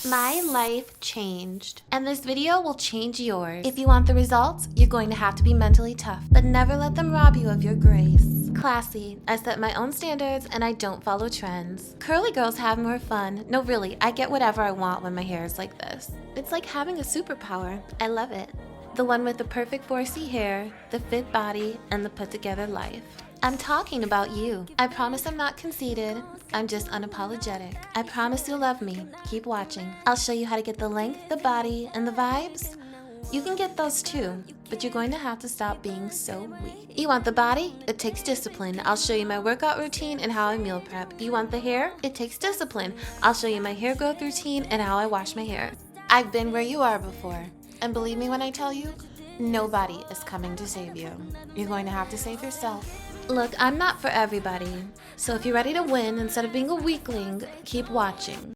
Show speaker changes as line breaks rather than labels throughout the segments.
My life changed, and this video will change yours. If you want the results, you're going to have to be mentally tough, but never let them rob you of your grace. Classy, I set my own standards and I don't follow trends. Curly girls have more fun. No, really, I get whatever I want when my hair is like this. It's like having a superpower. I love it. The one with the perfect 4C hair, the fit body, and the put together life. I'm talking about you. I promise I'm not conceited. I'm just unapologetic. I promise you'll love me. Keep watching. I'll show you how to get the length, the body, and the vibes. You can get those too, but you're going to have to stop being so weak. You want the body? It takes discipline. I'll show you my workout routine and how I meal prep. You want the hair? It takes discipline. I'll show you my hair growth routine and how I wash my hair. I've been where you are before. And believe me when I tell you, nobody is coming to save you. You're going to have to save yourself. Look, I'm not for everybody, so if you're ready to win instead of being a weakling, keep watching.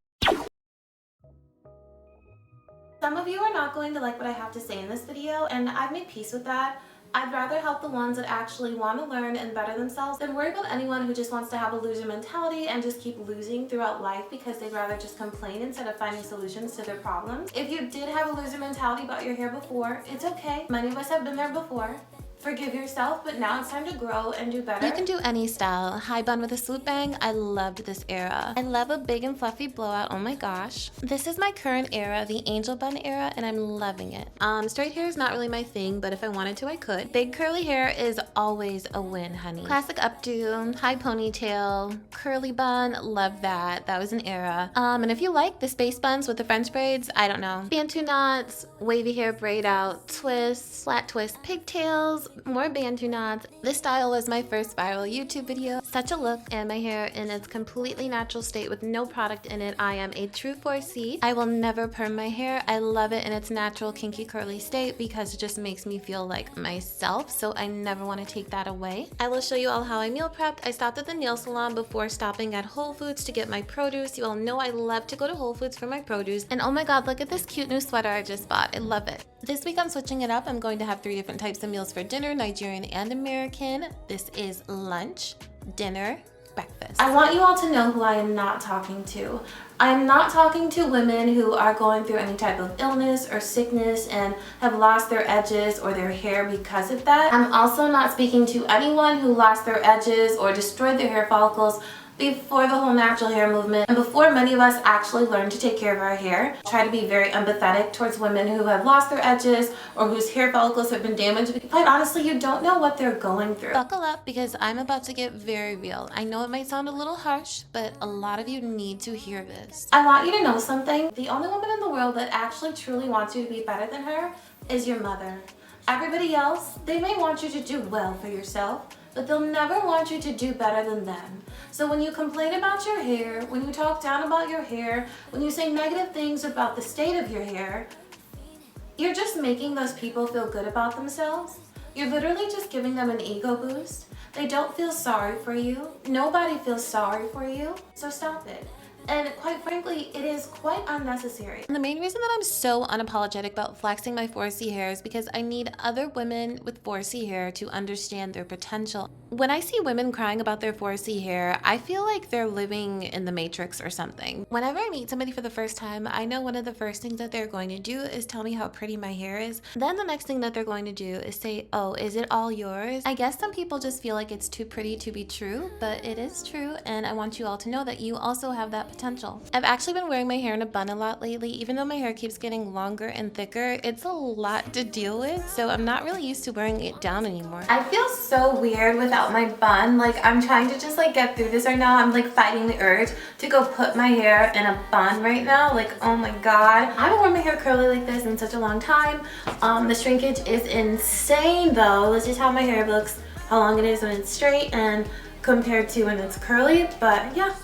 Some of you are not going to like what I have to say in this video, and I've made peace with that. I'd rather help the ones that actually want to learn and better themselves than worry about anyone who just wants to have a loser mentality and just keep losing throughout life because they'd rather just complain instead of finding solutions to their problems. If you did have a loser mentality about your hair before, it's okay. Many of us have been there before. Forgive yourself, but now it's time to grow and do better. You can do any style. High bun with a swoop bang. I loved this era. I love a big and fluffy blowout. Oh my gosh. This is my current era, the angel bun era, and I'm loving it. Straight hair is not really my thing, but if I wanted to, I could. Big curly hair is always a win, honey. Classic updo, high ponytail, curly bun. Love that. That was an era. And if you like the space buns with the French braids, I don't know. Bantu knots, wavy hair braid out, twists, flat twist pigtails, more bantu knots. This style was my first viral YouTube video. Such a look, and my hair in its completely natural state with no product in it. I am a true 4C. I will never perm my hair. I love it in its natural kinky curly state because it just makes me feel like myself, so I never want to take that away. I will show you all how I meal prepped. I stopped at the nail salon before stopping at Whole Foods to get my produce. You all know I love to go to Whole Foods for my produce, and oh my god, look at this cute new sweater I just bought. I love it. This week I'm switching it up. I'm going to have 3 different types of meals for dinner: Nigerian and American. This is lunch, dinner, breakfast. I want you all to know who I am not talking to. I'm not talking to women who are going through any type of illness or sickness and have lost their edges or their hair because of that. I'm also not speaking to anyone who lost their edges or destroyed their hair follicles before the whole natural hair movement and before many of us actually learned to take care of our hair. Try to be very empathetic towards women who have lost their edges or whose hair follicles have been damaged. Quite honestly, you don't know what they're going through. Buckle up because I'm about to get very real. I know it might sound a little harsh, but a lot of you need to hear this. I want you to know something. The only woman in the world that actually truly wants you to be better than her is your mother. Everybody else, they may want you to do well for yourself, but they'll never want you to do better than them. So when you complain about your hair, when you talk down about your hair, when you say negative things about the state of your hair, you're just making those people feel good about themselves. You're literally just giving them an ego boost. They don't feel sorry for you. Nobody feels sorry for you. So stop it. And quite frankly, it is quite unnecessary. And the main reason that I'm so unapologetic about flexing my 4C hair is because I need other women with 4C hair to understand their potential. When I see women crying about their 4C hair, I feel like they're living in the Matrix or something. Whenever I meet somebody for the first time, I know one of the first things that they're going to do is tell me how pretty my hair is. Then the next thing that they're going to do is say, oh, is it all yours? I guess some people just feel like it's too pretty to be true, but it is true, and I want you all to know that you also have that potential. I've actually been wearing my hair in a bun a lot lately. Even though my hair keeps getting longer and thicker, it's a lot to deal with, so I'm not really used to wearing it down anymore. I feel so weird without my bun. Like, I'm trying to just like get through this right now. I'm like fighting the urge to go put my hair in a bun right now. Like, oh my god. I haven't worn my hair curly like this in such a long time. The shrinkage is insane though. Let's just how my hair looks, how long it is when it's straight and compared to when it's curly, but yeah.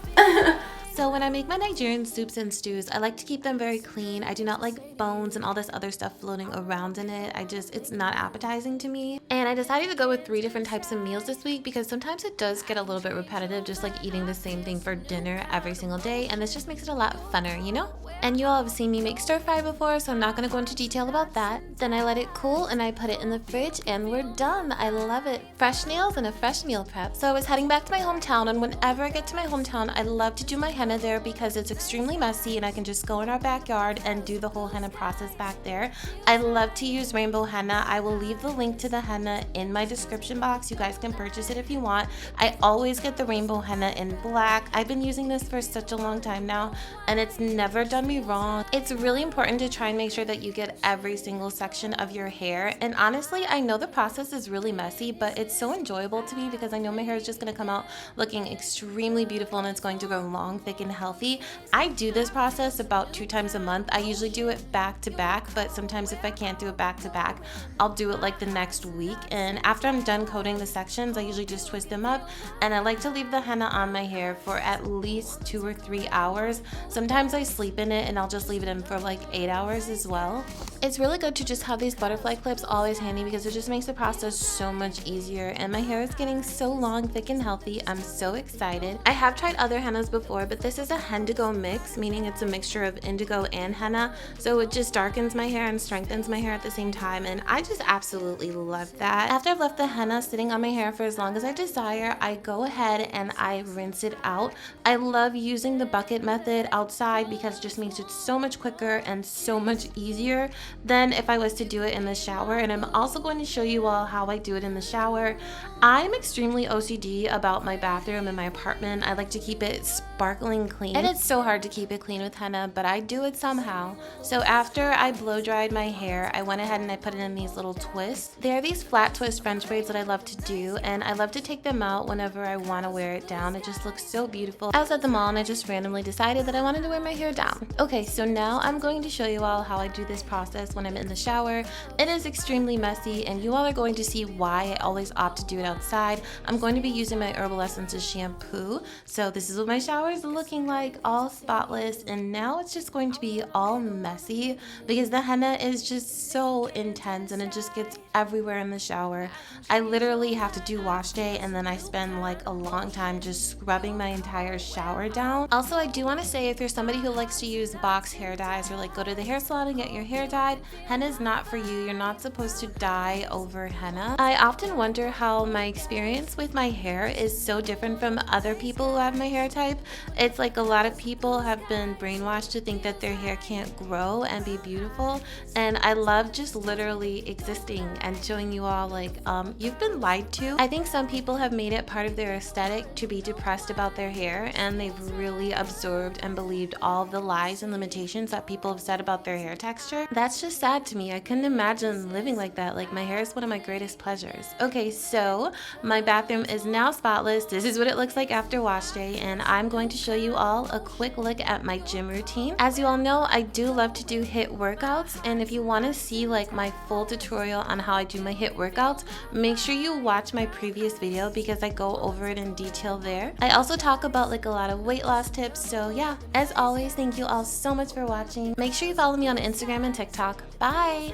So when I make my Nigerian soups and stews, I like to keep them very clean. I do not like bones and all this other stuff floating around in it. It's not appetizing to me. And I decided to go with 3 different types of meals this week because sometimes it does get a little bit repetitive, just like eating the same thing for dinner every single day. And this just makes it a lot funner, you know? And you all have seen me make stir fry before, so I'm not gonna go into detail about that. Then I let it cool and I put it in the fridge and we're done. I love it. Fresh nails and a fresh meal prep. So I was heading back to my hometown, and whenever I get to my hometown, I love to do my henna there because it's extremely messy and I can just go in our backyard and do the whole henna process back there. I love to use rainbow henna. I will leave the link to the henna in my description box. You guys can purchase it if you want. I always get the rainbow henna in black. I've been using this for such a long time now and it's never done me wrong. It's really important to try and make sure that you get every single section of your hair, and honestly I know the process is really messy, but it's so enjoyable to me because I know my hair is just going to come out looking extremely beautiful and it's going to grow long, thick, and healthy. I do this process about 2 times a month. I usually do it back to back, but sometimes if I can't do it back to back, I'll do it like the next week. And after I'm done coating the sections, I usually just twist them up, and I like to leave the henna on my hair for at least 2 or 3 hours. Sometimes I sleep in it and I'll just leave it in for like 8 hours as well. It's really good to just have these butterfly clips always handy because it just makes the process so much easier, and my hair is getting so long, thick, and healthy. I'm so excited. I have tried other hennas before, but this is a hendigo mix, meaning it's a mixture of indigo and henna, so it just darkens my hair and strengthens my hair at the same time, and I just absolutely love that. After I've left the henna sitting on my hair for as long as I desire, I go ahead and I rinse it out. I love using the bucket method outside because it just makes it so much quicker and so much easier than if I was to do it in the shower, and I'm also going to show you all how I do it in the shower. I'm extremely OCD about my bathroom and my apartment. I like to keep it sparkling clean, and it's so hard to keep it clean with henna, but I do it somehow. So after I blow dried my hair, I went ahead and I put it in these little twists. There are these flat twist French braids that I love to do, and I love to take them out whenever I want to wear it down. It just looks so beautiful. I was at the mall and I just randomly decided that I wanted to wear my hair down. Okay, so now I'm going to show you all how I do this process when I'm in the shower. It is extremely messy, and you all are going to see why I always opt to do it outside. I'm going to be using my Herbal Essences shampoo. So this is what my shower is looking like, all spotless, and now it's just going to be all messy because the henna is just so intense and it just gets everywhere in the shower. I literally have to do wash day, and then I spend like a long time just scrubbing my entire shower down. Also, I do want to say, if you're somebody who likes to use box hair dyes or like go to the hair salon and get your hair dyed, henna is not for you. You're not supposed to dye over henna. I often wonder how my experience with my hair is so different from other people who have my hair type. It's like a lot of people have been brainwashed to think that their hair can't grow and be beautiful, and I love just literally existing and showing you all like you've been lied to. I think some people have made it part of their aesthetic to be depressed about their hair, and they've really absorbed and believed all the lies and limitations that people have said about their hair texture. That's just sad to me. I couldn't imagine living like that. Like, my hair is one of my greatest pleasures. Okay, so my bathroom is now spotless. This is what it looks like after wash day, and I'm going to show you all a quick look at my gym routine. As you all know, I do love to do HIIT workouts, and if you want to see like my full tutorial on how I do my HIIT workouts, make sure you watch my previous video because I go over it in detail there. I also talk about like a lot of weight loss tips. So yeah, as always, thank you all so much for watching. Make sure you follow me on Instagram and TikTok. Bye!